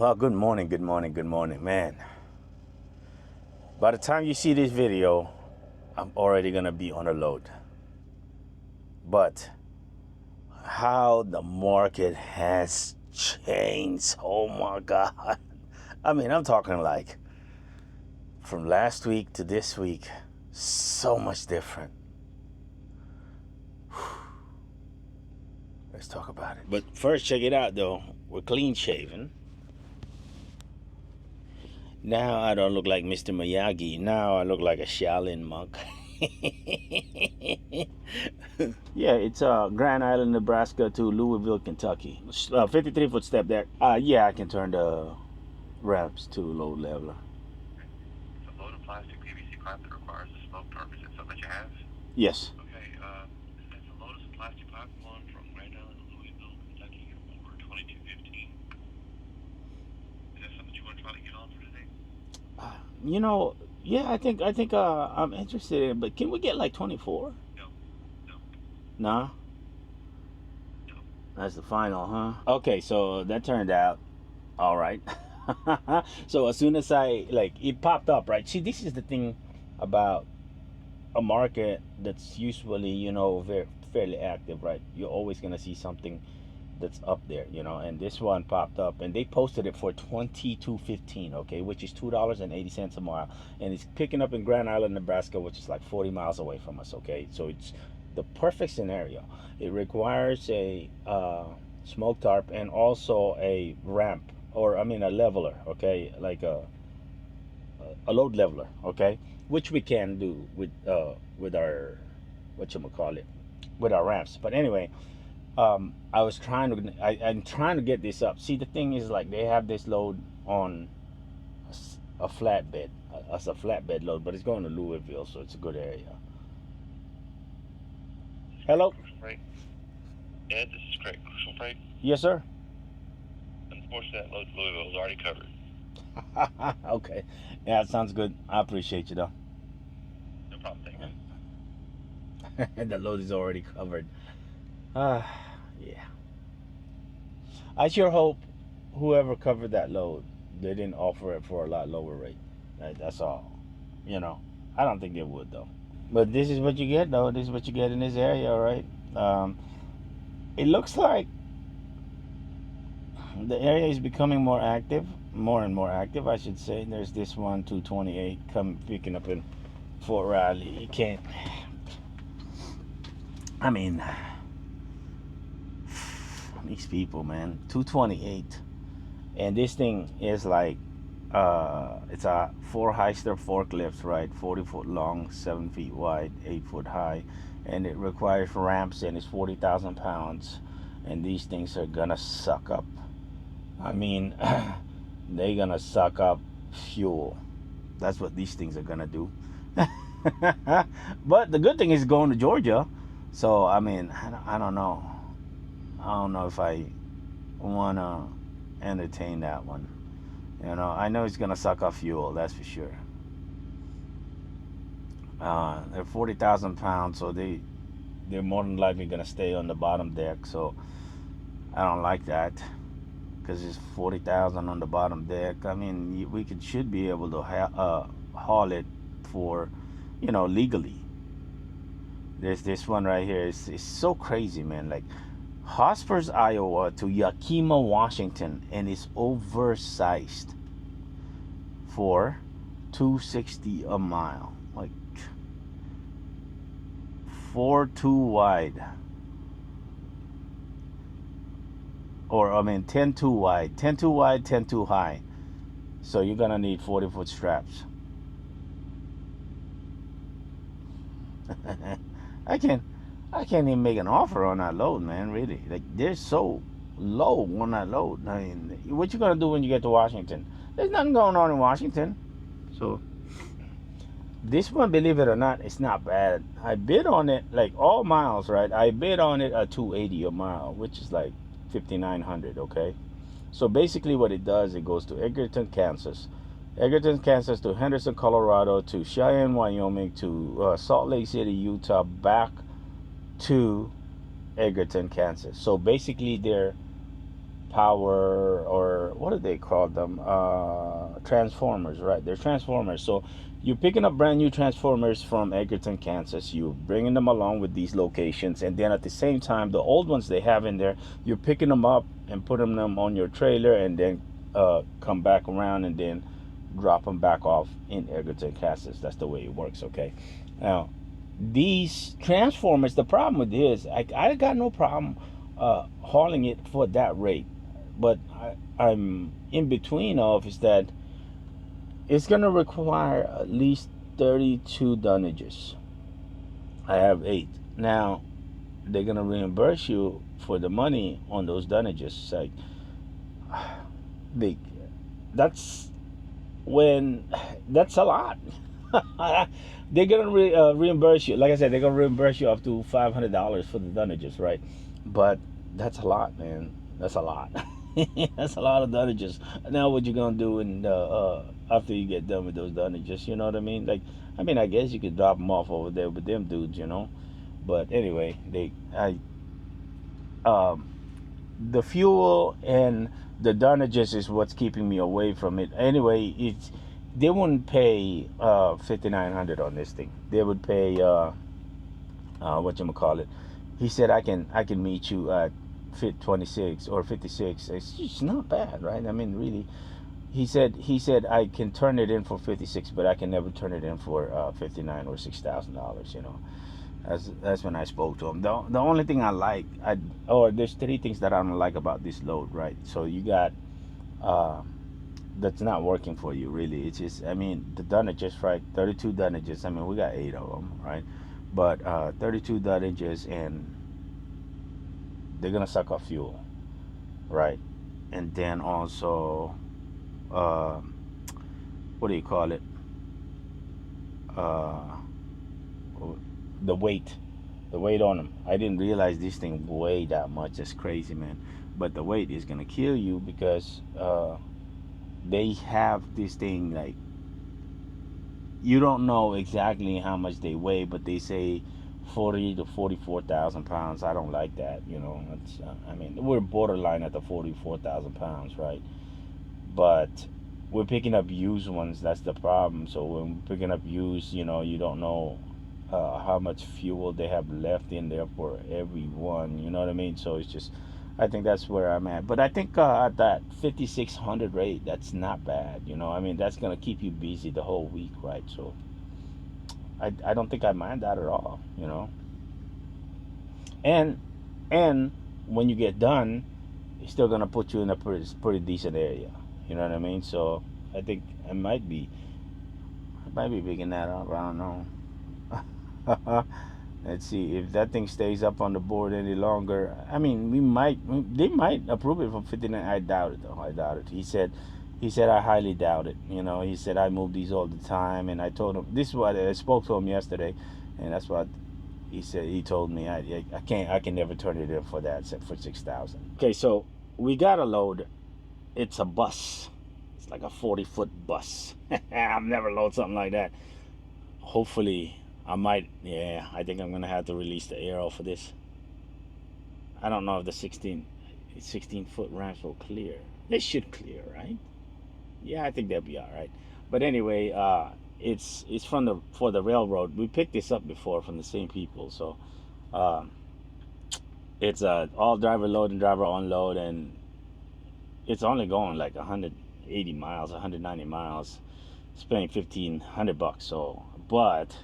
Well, good morning, man. By the time you see this video, I'm already gonna be on a load. But how the market has changed, oh my God. I mean, I'm talking like from last week to this week, so much different. Let's talk about it. But first, check it out though. We're clean shaven. Now I don't look like Mr. Miyagi. Now I look like a Shaolin monk. Yeah, it's Grand Island, Nebraska to Louisville, Kentucky. 53-foot step deck. Yeah, I can turn the ramps to load leveler. It's a load of plastic PVC pipe that requires a smoke tarp. Is it something that you have? Yes. Okay, it's a load of plastic pipe going from Grand Island to Louisville, Kentucky, over 2215. Is that something you want to try to get on for today? Yeah, I think I'm interested in it, but can we get like 24? No. Nah? No. That's the final, huh? Okay, so that turned out all right. So as soon as it popped up, right? See, this is the thing about a market that's usually, very fairly active, right? You're always gonna see something that's up there, and this one popped up and they posted it for $22.15, okay, which is $2.80 a mile, and it's picking up in Grand Island, Nebraska, which is like 40 miles away from us, okay. So it's the perfect scenario. It requires a smoke tarp and also a ramp, or I mean a leveler, okay, like a load leveler, okay, which we can do with our whatchamacallit, with our ramps. But anyway, I'm trying to get this up. See, the thing is, like, they have this load on a flatbed, as a flatbed load, but it's going to Louisville, so it's a good area. Hello? Right. Ed, this is Craig. Crucial Freight. Yes, sir. Unfortunately, that load to Louisville is already covered. Okay. Yeah, that sounds good. I appreciate you, though. No problem, thank you. The load is already covered. Yeah. I sure hope whoever covered that load, they didn't offer it for a lot lower rate. That's all. I don't think they would, though. But this is what you get, though. This is what you get in this area, all right? It looks like the area is becoming more and more active, I should say. There's this one, 228, picking up in Fort Riley. You can't. I mean, these people, man. 228, and this thing is like it's a 4 Hyster forklift, right? 40-foot long, 7 feet wide, 8 foot high, and it requires ramps, and it's 40,000 pounds, and these things are gonna suck up, I mean, they're gonna suck up fuel. That's what these things are gonna do. But the good thing is going to Georgia, so I mean, I don't know. I don't know if I want to entertain that one. I know it's going to suck up fuel, that's for sure. They're 40,000 pounds, so they're more than likely going to stay on the bottom deck. So I don't like that, because it's 40,000 on the bottom deck. I mean, we should be able to haul it for, legally. There's this one right here. It's so crazy, man. Like, Hospers, Iowa to Yakima, Washington, and it's oversized for $260 a mile. Like 4.2 wide, or I mean 10.2 wide, 10.2 wide, 10.2 high. So you're gonna need 40-foot straps. I can't even make an offer on that load, man. Really, like, they're so low on that load. I mean, what you gonna do when you get to Washington? There's nothing going on in Washington. So this one, believe it or not, it's not bad. I bid on it, like, all miles, right? I bid on it at $280 a mile, which is like $5,900. Okay, so basically what it does, it goes to Edgerton, Kansas to Henderson, Colorado, to Cheyenne, Wyoming, to Salt Lake City, Utah, back to Edgerton, Kansas. So basically they're power, or what do they call them? Transformers, right? They're transformers. So you're picking up brand new transformers from Edgerton, Kansas. You're bringing them along with these locations, and then at the same time, the old ones they have in there, you're picking them up and putting them on your trailer, and then come back around and then drop them back off in Edgerton, Kansas. That's the way it works. Okay. Now, these transformers, the problem with this, I got no problem hauling it for that rate, but I'm in between of is that it's gonna require at least 32 donnages. I have 8 now. They're gonna reimburse you for the money on those donnages. It's like they, that's when that's a lot. They're gonna reimburse you. Like I said, they're gonna reimburse you up to $500 for the donnages, right? But that's a lot, man. That's a lot. That's a lot of donnages. Now, what you gonna do in after you get done with those donnages? You know what I mean? Like, I mean, I guess you could drop them off over there with them dudes, you know. But anyway, um, the fuel and the donnages is what's keeping me away from it. Anyway, it's they wouldn't pay 5,900 on this thing. They would pay what you call it. He said I can meet you at 26 or 56. It's just not bad, right? I mean, really. He said I can turn it in for 56, but I can never turn it in for 59 or $6,000. You know. That's when I spoke to him. The only thing I like, there's 3 things that I don't like about this load, right? So you got uh, that's not working for you really. It's just, I mean, the donnages, right? 32 donnages. I mean, we got 8 of them, right? But 32 donnages, and they're gonna suck up fuel, right? And then also, uh, what do you call it? Uh, the weight, the weight on them. I didn't realize this thing weighed that much. It's crazy, man. But the weight is gonna kill you because they have this thing like you don't know exactly how much they weigh, but they say 40 to 44,000 pounds. I don't like that. You know, it's, I mean, we're borderline at the 44,000 pounds, right? But we're picking up used ones. That's the problem. So when we're picking up used, you know, you don't know how much fuel they have left in there for every one. You know what I mean? So it's just, I think that's where I'm at. But I think at that 5,600 rate, that's not bad. You know, I mean, that's gonna keep you busy the whole week, right? So I don't think I mind that at all. You know, and and when you get done, it's still gonna put you in a pretty decent area. You know what I mean? So I think I might be picking that up. I don't know. Let's see if that thing stays up on the board any longer. I mean, they might approve it for 59. I doubt it though. I doubt it. He said I highly doubt it. You know, he said I move these all the time, and I told him this is what I spoke to him yesterday, and that's what he said. He told me I can never turn it in for that except for 6,000. Okay, so we got a load. It's a bus. It's like a 40-foot bus. I've never loaded something like that. Hopefully I might, yeah, I think I'm gonna have to release the arrow for this. I don't know if the 16-foot ramps will clear. They should clear, right? Yeah, I think they'll be all right. But anyway, it's for the railroad. We picked this up before from the same people, so um, it's all driver load and driver unload, and it's only going like 180 miles, 190 miles. It's paying $1,500. So, but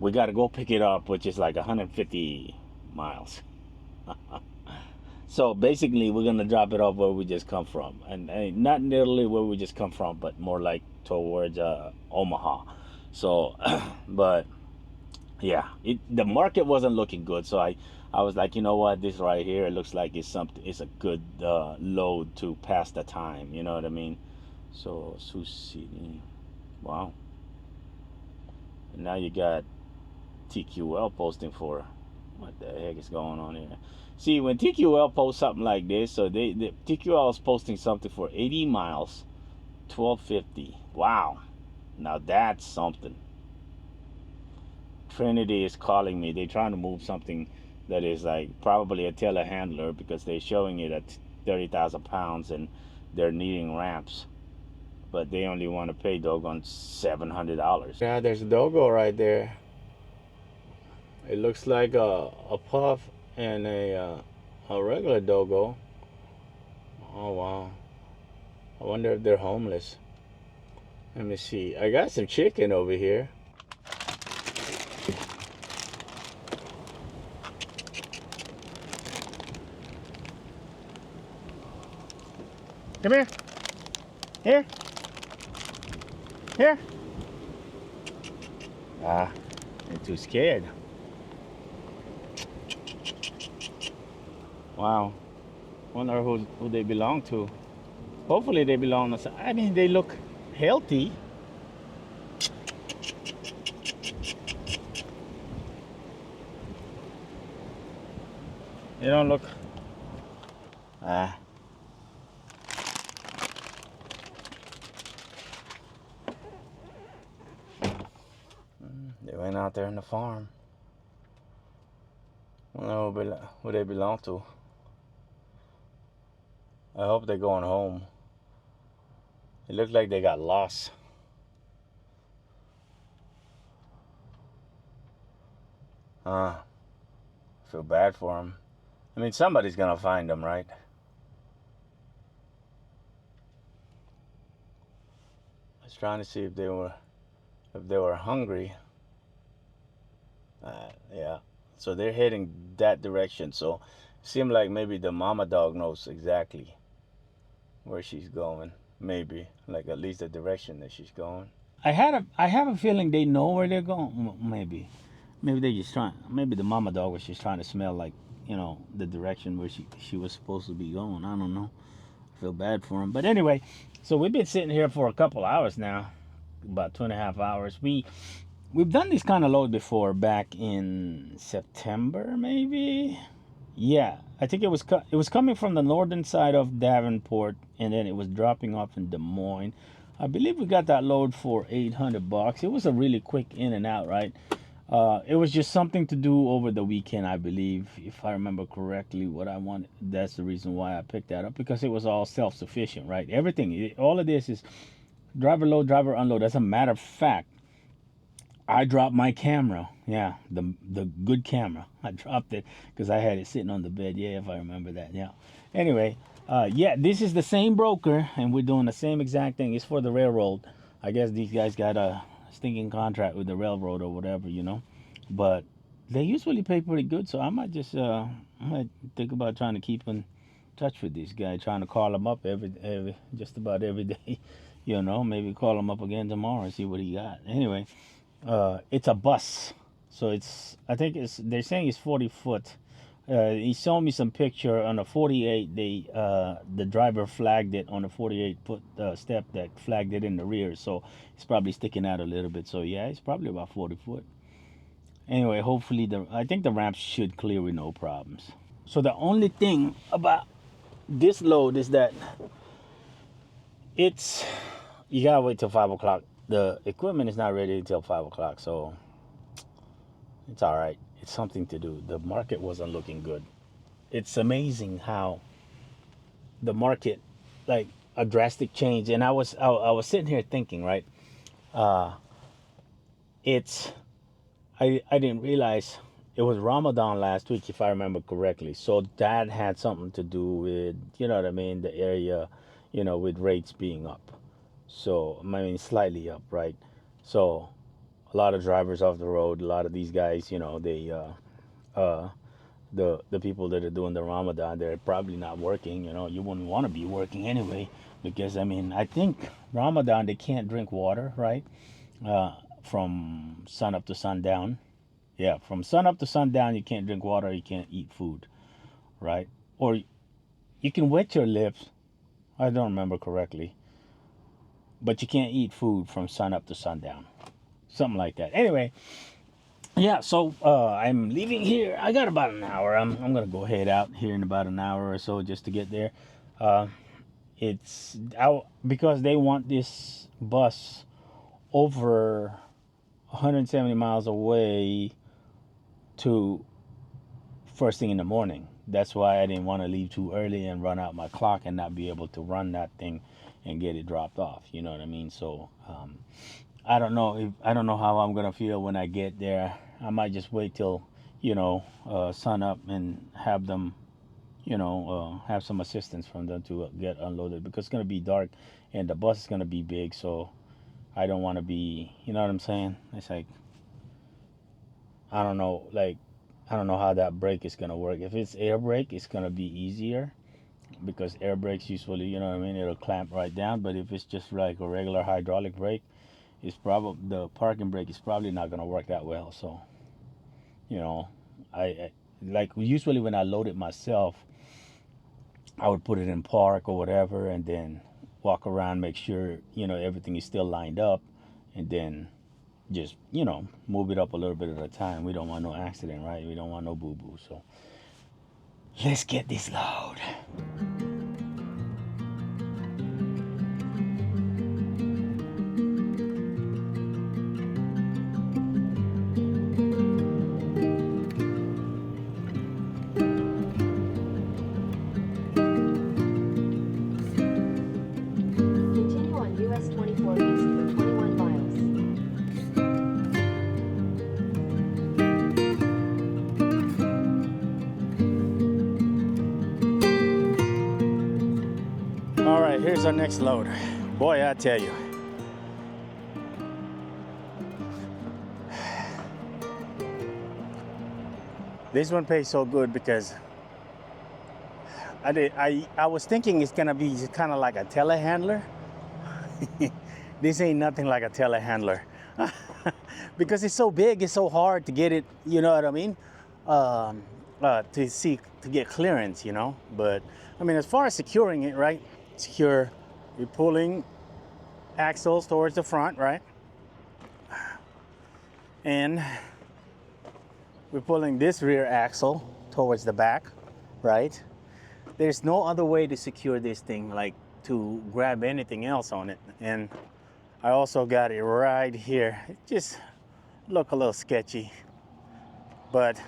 we got to go pick it up, which is like 150 miles. So basically, we're gonna drop it off where we just come from, and not nearly where we just come from, but more like towards Omaha. So, but yeah, the market wasn't looking good, so I was like, you know what, this right here, it looks like it's something. It's a good load to pass the time. You know what I mean? So Sioux City, wow. And now you got TQL posting for what the heck is going on here? See, when TQL posts something like this, so the TQL is posting something for 80 miles, 1250. Wow, now that's something. Trinity is calling me. They're trying to move something that is like probably a telehandler because they're showing it at 30,000 pounds and they're needing ramps, but they only want to pay doggone $700. Yeah, there's a doggo right there. It looks like a puff and a regular doggo. Oh wow! I wonder if they're homeless. Let me see. I got some chicken over here. Come here. Here. Here. Ah, they're too scared. Wow. Wonder who they belong to. Hopefully they belong to. I mean, they look healthy. They don't look. Ah. They went out there in the farm. I don't know who they belong to. I hope they're going home. It looked like they got lost. I feel bad for them. I mean, somebody's gonna find them, right? I was trying to see if they were hungry. Yeah. So they're heading that direction. So it seemed like maybe the mama dog knows exactly where she's going. Maybe, like at least the direction that she's going. I have a feeling they know where they're going. Maybe they just trying. Maybe the mama dog was just trying to smell like, the direction where she was supposed to be going. I don't know. I feel bad for him. But anyway, so we've been sitting here for a couple hours now, about 2.5 hours. We've done this kind of load before, back in September, maybe. Yeah, I think it was coming from the northern side of Davenport, and then it was dropping off in Des Moines. I believe we got that load for $800. It was a really quick in and out, right? It was just something to do over the weekend, I believe, if I remember correctly. What I wanted, that's the reason why I picked that up, because it was all self-sufficient, right? Everything, all of this is driver load, driver unload. As a matter of fact, I dropped my camera. Yeah, the good camera. I dropped it because I had it sitting on the bed. Yeah, if I remember that. Yeah. Anyway, yeah, this is the same broker, and we're doing the same exact thing. It's for the railroad. I guess these guys got a stinking contract with the railroad or whatever. But they usually pay pretty good, so I might think about trying to keep in touch with this guy, trying to call him up every just about every day. Maybe call him up again tomorrow and see what he got. Anyway. It's a bus, so I think they're saying it's 40 foot. He showed me some picture on a 48. The driver flagged it on a 48-foot step that flagged it in the rear, so it's probably sticking out a little bit. So yeah, it's probably about 40 foot. Anyway, hopefully I think the ramps should clear with no problems. So the only thing about this load is that you gotta wait till 5 o'clock. The equipment is not ready until 5 o'clock, so it's all right. It's something to do. The market wasn't looking good. It's amazing how the market, like a drastic change. And I was sitting here thinking, right? I didn't realize it was Ramadan last week, if I remember correctly. So that had something to do with, what I mean, the area, with rates being up. So, I mean, slightly up, right? So, a lot of drivers off the road. A lot of these guys, they, the people that are doing the Ramadan, they're probably not working. You wouldn't want to be working anyway, because I mean, I think Ramadan they can't drink water, right? From sun up to sundown. Yeah, from sun up to sundown, you can't drink water. You can't eat food, right? Or you can wet your lips. I don't remember correctly. But you can't eat food from sun up to sundown. Something like that. Anyway, yeah, so I'm leaving here. I got about an hour. I'm going to go head out here in about an hour or so just to get there. It's out because they want this bus over 170 miles away to first thing in the morning. that's why I didn't want to leave too early and run out my clock and not be able to run that thing and get it dropped off. You know what I mean? So I don't know how I'm gonna feel when I get there. I might just wait till sun up and have them, have some assistance from them to get unloaded, because it's gonna be dark and the bus is gonna be big. So I don't want to be, you know what I'm saying? It's like, I don't know, like, I don't know how that brake is gonna work. If it's air brake, it's gonna be easier, because air brakes usually, you know what I mean, it'll clamp right down. But if it's just like a regular hydraulic brake, it's probably, the parking brake is probably not gonna work that well. So, you know, I like, usually when I load it myself, I would put it in park or whatever, and then walk around, make sure everything is still lined up, and then just move it up a little bit at a time. We don't want no accident, right? We don't want no boo-boo. So let's get this load. Continue on US 24 East for 21 miles. All right, here's our next load. Boy, I tell you, this one pays so good, because I was thinking it's gonna be kind of like a telehandler. This ain't nothing like a telehandler. Because it's so big, it's so hard to get it, you know what I mean? To get clearance, But I mean, as far as securing it, right? Secure, you're pulling axles towards the front, right? And we're pulling this rear axle towards the back, right? There's no other way to secure this thing, like to grab anything else on it. And I also got it right here. It just look a little sketchy, but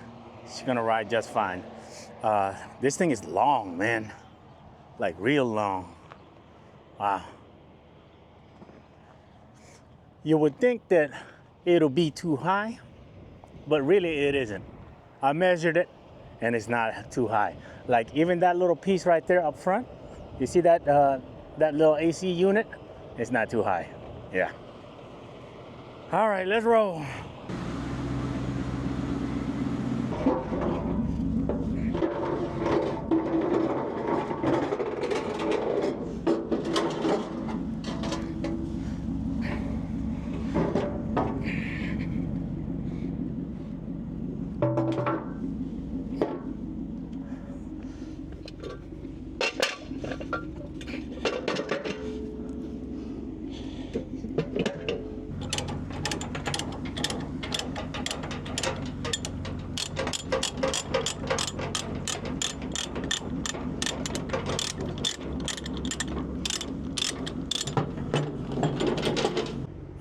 it's gonna ride just fine. This thing is long, man, like real long. Wow. You would think that it'll be too high, but really it isn't. I measured it and it's not too high. Like even that little piece right there up front, you see that that little AC unit? It's not too high. Yeah. All right, let's roll.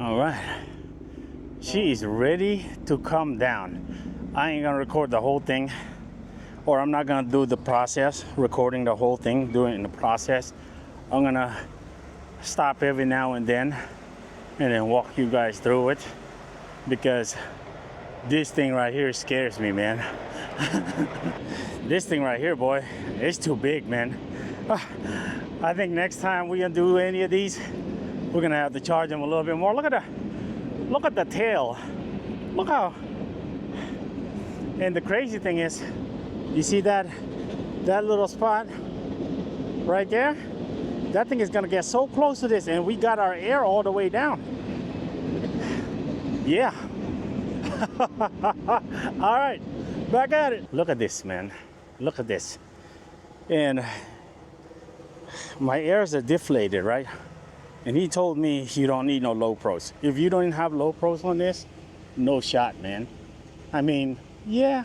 All right, she's ready to come down. I ain't gonna record the whole thing, or I'm not gonna do the process, recording the whole thing, doing it in the process. I'm gonna stop every now and then walk you guys through it, because this thing right here scares me, man. This thing right here, boy, it's too big, man. I think next time we gonna do any of these, we're gonna have to charge them a little bit more. Look at the tail. Look how. And the crazy thing is, you see that little spot right there? That thing is gonna get so close to this, and we got our air all the way down. Yeah. All right, back at it. Look at this, man. Look at this. And my airs are deflated, right? And he told me you don't need no low pros. If you don't have low pros on this, no shot, man. I mean, yeah,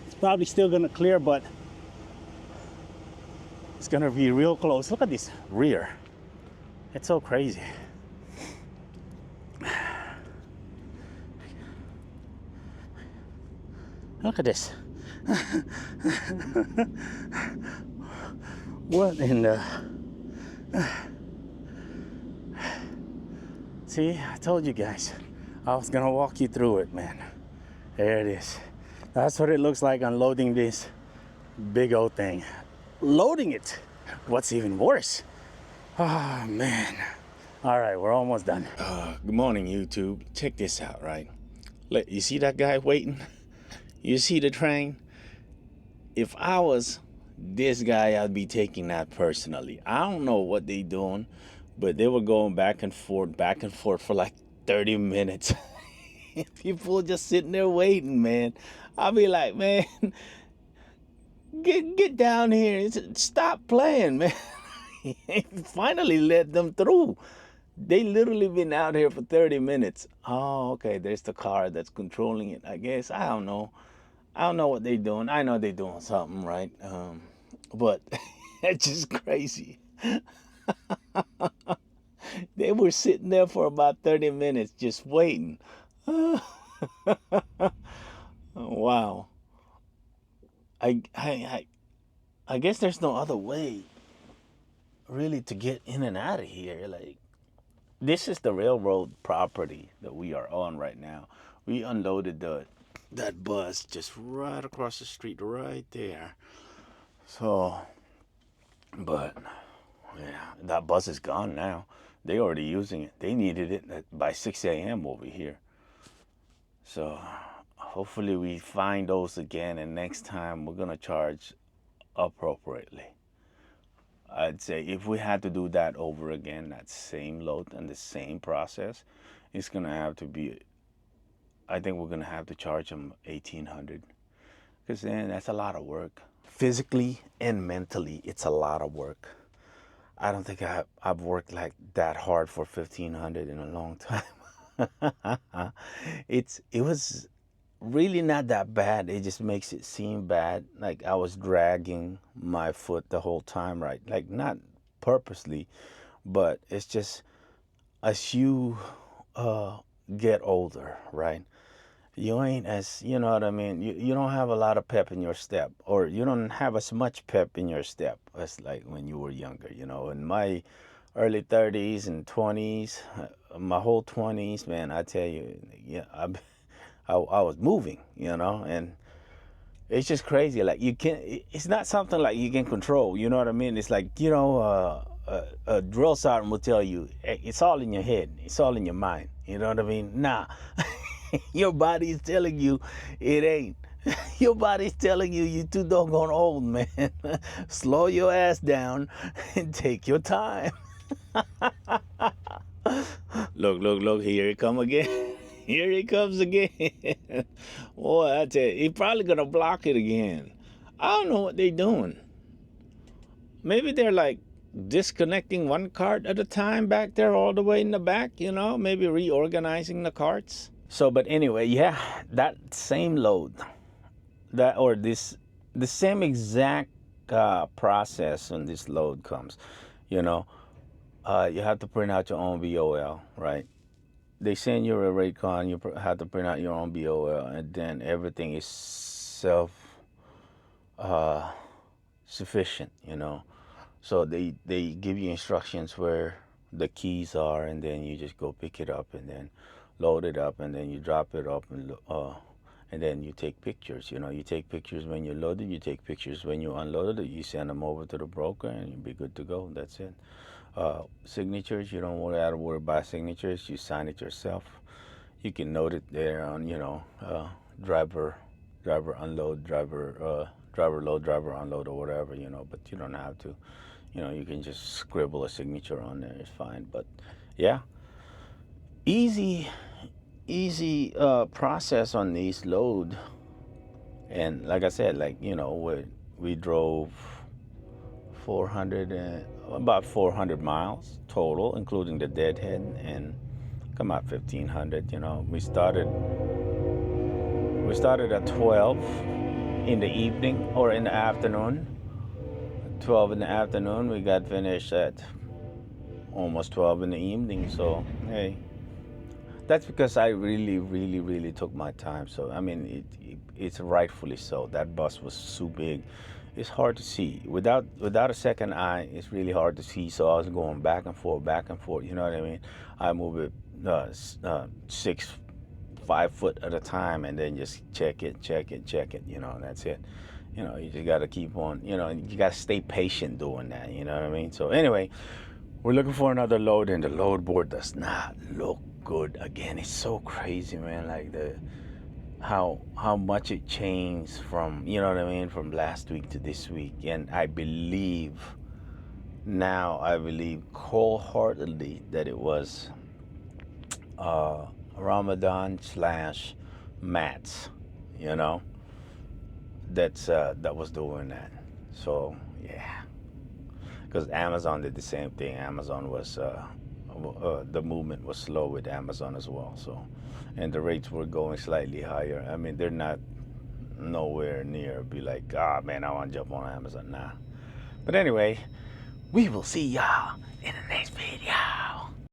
it's probably still gonna clear, but it's gonna be real close. Look at this rear. It's so crazy. Look at this. What in the... See, I told you guys I was gonna walk you through it, man. There it is. That's what it looks like unloading this big old thing. Loading it, what's even worse. Oh man. All right, we're almost done. Good morning, YouTube. Check this out, right? You see that guy waiting? You see the train? If I was this guy, I'd be taking that personally. I don't know what they doing, but they were going back and forth for like 30 minutes. People just sitting there waiting, man. I'll be like, man, get down here and stop playing, man. Finally let them through. They literally been out here for 30 minutes. Oh, okay, there's the car that's controlling it, I guess. I don't know what they're doing. I know they're doing something, right? But it's just crazy. They were sitting there for about 30 minutes just waiting. Wow. I guess there's no other way really to get in and out of here. Like, this is the railroad property that we are on right now. We unloaded that bus just right across the street right there. So, but yeah, that bus is gone now. They already using it. They needed it by 6 a.m. over here. So hopefully we find those again, and next time we're gonna charge appropriately. I'd say if we had to do that over again, that same load and the same process, it's gonna have to be, I think we're gonna have to charge them $1,800, because then that's a lot of work. Physically and mentally, it's a lot of work. I don't think I've worked like that hard for $1,500 in a long time. It was really not that bad. It just makes it seem bad. Like I was dragging my foot the whole time, right? Like not purposely, but it's just as you get older, right? You ain't as, you know what I mean? You don't have a lot of pep in your step, or you don't have as much pep in your step as like when you were younger, you know. In my early 30s and 20s, my whole 20s, man, I tell you, yeah, I was moving, you know, and it's just crazy. Like it's not something like you can control, you know what I mean? It's like, you know, a drill sergeant will tell you, hey, it's all in your head, it's all in your mind, you know what I mean? Nah. Your body's telling you it ain't. Your body's telling you you're too doggone old, man. Slow your ass down and take your time. Look, here it come again. Here it comes again. Boy, I tell you, he's probably gonna block it again. I don't know what they're doing. Maybe they're like disconnecting one cart at a time back there all the way in the back, you know, maybe reorganizing the carts. So, but anyway, yeah, that same load, the same exact process when this load comes, you know, you have to print out your own BOL, right? They send you a rate con, you have to print out your own BOL, and then everything is sufficient, you know. So they give you instructions where the keys are, and then you just go pick it up and then load it up, and then you drop it up, and then you take pictures. You know, you take pictures when you load it, you take pictures when you unload it, you send them over to the broker, and you'll be good to go. That's it. Signatures, you don't have to worry about signatures. You sign it yourself. You can note it there on, you know, driver unload, driver load, driver unload, or whatever, you know, but you don't have to. You know, you can just scribble a signature on there. It's fine. But yeah, easy process on these load. And like I said, like, you know, we drove about 400 miles total, including the deadhead, and come out 1,500. You know, we started at 12 in the evening, or in the afternoon. 12 in the afternoon. We got finished at almost 12 in the evening. So hey, that's because I really, really, really took my time. So I mean, it's rightfully so. That bus was so big, it's hard to see. Without a second eye, it's really hard to see. So I was going back and forth, back and forth. You know what I mean? I move it 5 foot at a time, and then just check it, check it, check it. You know, and that's it. You know, you just got to keep on. You know, you got to stay patient doing that. You know what I mean? So anyway, we're looking for another load, and the load board does not look good again. It's so crazy, man. Like the how much it changed from, you know what I mean, from last week to this week. And I believe wholeheartedly that it was Ramadan slash Mats, you know, that was doing that. So yeah, because Amazon did the same thing. Amazon was the movement was slow with Amazon as well. So, and the rates were going slightly higher. I mean, they're not nowhere near be like, ah, man, I want to jump on Amazon. Nah. But anyway, we will see y'all in the next video.